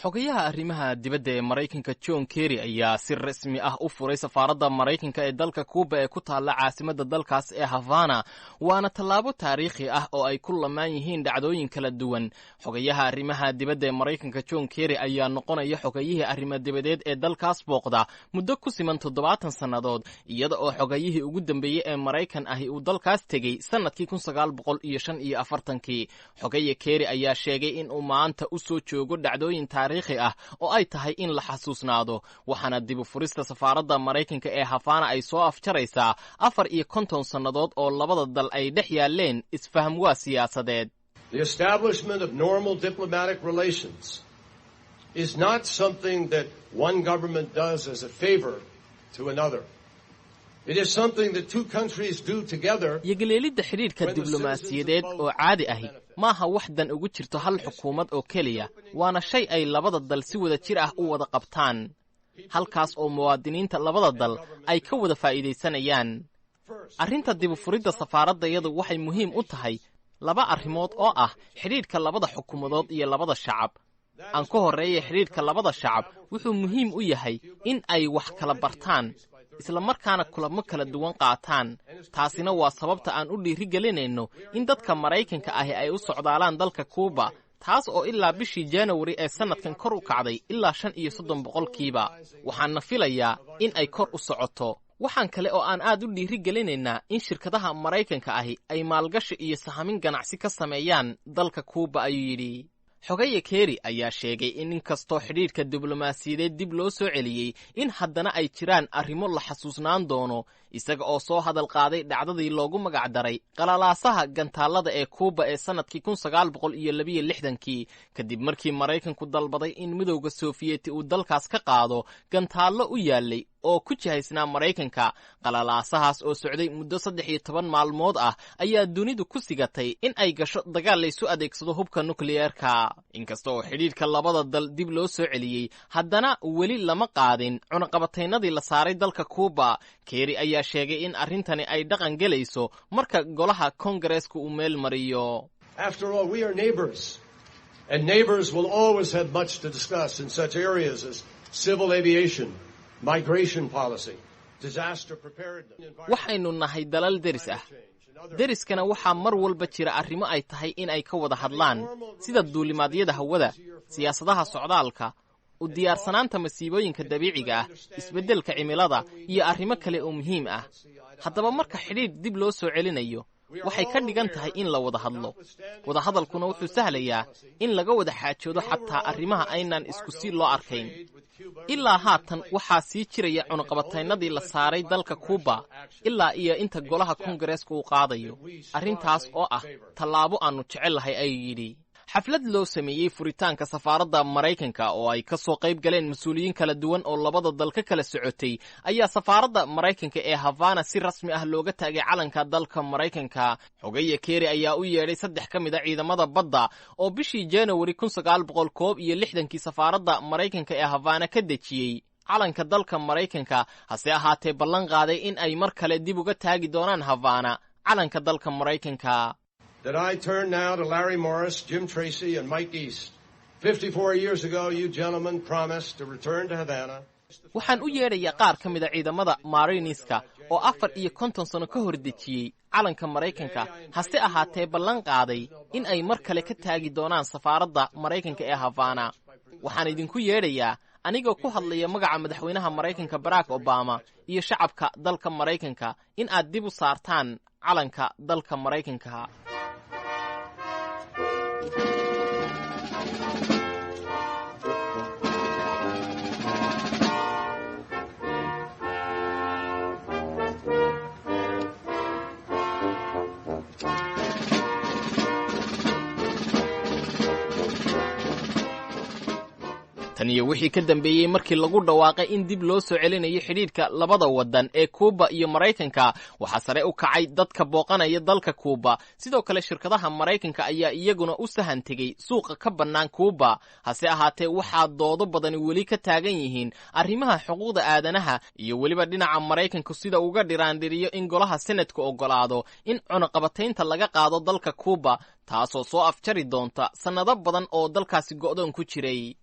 xogayaha arrimaha dibadda ee Maraykanka John Kerry ayaa si rasmi ah u furay safaaradda Maraykanka ee dalka Cuba ee ku taalla caasimadda dalkaas ee Havana waana tallaabo taariikhi ah oo ay ku lamaan yihiin dhacdooyin kala duwan. Xogayaha arrimaha dibadda ee Maraykanka John Kerry ayaa noqonaya xogayihii arrimaha dibadeed ee dalkaas booqda muddo ku siman 70 sannadood iyada oo xogayihii ugu dambeeyay ee Maraykan ahi uu dalkaas tegay sanadkii 1945. Xogaye Kerry ayaa sheegay in uu maanta u soo joogo dhacdooyin taariikhi ah oo ay tahay in la xasuusnaado waxaana dib u furista safaaradda Maraykanka ee Havana ay soo afjaraysaa 54 sannadood oo labada dal ay dhex yaaleen isfaham waa siyaasadeed. The establishment of normal diplomatic relations is not something that one government does as a favor to another. It is something that two countries do together. Yagaleelidda xiriirka diblomaasiyadeed oo caadi ahi maaha wax dan ugu jirto hal xukuumad oo keliya waana shay ay labada dal si wada jir ah u wada qabtaan halkaas oo muwaadiniinta labada dal ay ka wada faa'iideysanayaan. Arrinta dib u furidda safaaradayadu waxay muhiim u tahay laba arrimood oo ah xiriirka labada xukuumadood iyo labada shacab. Aan ka horeeyay xiriirka labada shacab wuxuu muhiim u yahay in ay wax kala bartaan isla markaana kulamo kala duwan qaataan. Taasina waa sababta aan u dhiirigelinayno in dadka Maraykanka ahi ay u socdaalaan dalka Cuba, taas oo ilaa bishii January ee sanadkan kor u kacday ilaa 35%. Waxaan filayaa in ay kor u socoto. Waxaan kale oo aan aad u dhiirigelinaynaa in shirkadaha Maraykanka ahi ay maalgashi iyo sahamin ganacsi ka sameeyaan dalka Cuba, ayuu yidhi. Xogaye Kerry ayaa sheegay in inkastoo xidhiirka diblomaasiyadeed dib loo soo celiyey in haddana ay jiraan arrimo la xasuusnaan doono isaga oo soo hadal qaaday dhacdadii loogu magac daray qalalaasaha gantaallada ee Cuba ee sanadkii 1962 kadib markii Maraykanku dalbaday in midowga Sofiyeeti uu dalkaas ka qaado gantaallo u yaalay oo ku jihaysnaa Maraykanka. Qalalaasahaas oo socday muddo 13 maalmood ah ayaa dunidu ku sigatay in ay gasho dagaal la isu adeegsado hubka nukliyeerka. Inkasta oo xidhiirka labada dal dib loo soo celiyey haddana weli lama qaadin cunaqabataynadii la saaray dalka Cuba. Kerry ayaa sheegay in arrintani ay dhaqan gelayso marka golaha Kongareeska uu meel mariyo. After all, we are neighbors, and neighbors will always have much to discuss in such areas as civil aviation, migration policy, disaster preparedness. Waxaynu nahay dalal deris ah. Deriskana waxaa mar walba jira arrimo ay tahay in ay ka wada hadlaan sida duulimaadyada hawada, siyaasadaha socdaalka, u diyaarsanaanta masiibooyinka dabiiciga ah, isbeddelka cimilada iyo arrimo kale oo muhiim ah. Haddaba marka xidhiir dib loo soo celinayo waxay ka dhigan tahay in la wada hadlo. Wada hadalkuna wuxuu sahlayaa in laga wada xaajoodo xataa arrimaha aynaan isku si loo arkayn. Ilaa haatan waxaa sii jiraya cunaqabataynadii la saaray dalka Cuba ilaa iyo inta golaha Kongareeska uu qaadayo. Arrintaas oo ah tallaabo aanu jecelahay, ayuu yidhi. Xaflad loo sameeyey furitaanka safaaradda Maraykanka oo ay ka soo qayb galeen mas'uuliyiin kala duwan oo labada dal ka kala socotay ayaa safaaradda Maraykanka ee Havana si rasmi ah looga taagay calanka dalka Maraykanka. Xogaye Kerry ayaa u yeedhay 3 ka mid ah ciidamada badda oo bishii January 1961 safaaradda Maraykanka ee Havana ka dejiyey calanka dalka Maraykanka, hase ahaatee ballan qaaday in ay mar kale dib uga taagi doonaan Havana calanka dalka Maraykanka. That I turn now to Larry Morris, Jim Tracy, and Mike East. 54 years ago, you gentlemen promised to return to Havana. Waxaan u yeedhayaa qaar ka mid ah ciidamada Mariniska oo 54 sano ka hor dejiyey calanka Maraykanka, hase ahaatee ballan qaaday in ay mar kale ka taagi doonaan safaaradda Maraykanka ee Havana. Waxaan idinku yeedhayaa anigoo ku hadlaya magaca madaxweynaha Maraykanka Barack Obama iyo shacabka dalka Maraykanka in aad dib u saartaan calanka dalka Maraykanka. tan iyo wixii ka dambeeyey markii lagu dhawaaqay in dib loo soo celinayo xidhiidhka labada wadan ee Cuba iyo Maraykanka waxa sare u kacay dadka booqanaya dalka Cuba. Sidoo kale shirkadaha Maraykanka ayaa iyaguna u sahan tegay suuqa ka bannaan Cuba. Hase ahaatee waxaa doodo badani weli ka taagan yihiin arrimaha xuquuqda aadanaha iyo weliba dhinaca Maraykanku sida uga dhiraandhiriyo in golaha Senate-ku ogolaado in cunaqabataynta laga qaado dalka Cuba, taasoo soo afjari doonta sanado badan oo dalkaasi go'doon ku jiray.